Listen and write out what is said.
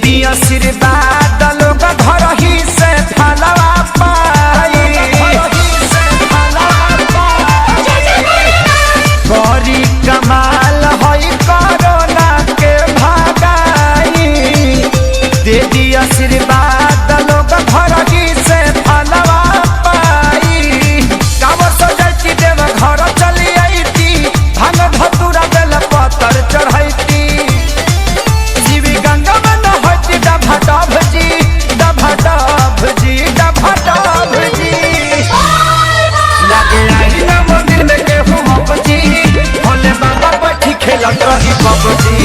दी आशीर्वाद लोग घर ही से फलवा पाई। बड़ी कमाल है कोरोना के भागाई। दे दी आशीर्वाद लोग घर ही से फलवा पाई। गाँव सजैती देव घर चली आईती। भांग धतूरा बेल पतर चढ़ैती। जीवी गंगा में नहैती डभाडभ जी डभाडभ जी डभाडभ जी। लगे आई ना मंदिर में केहू मपजी। भोले बाबा बैठी खेलत रही पबजी।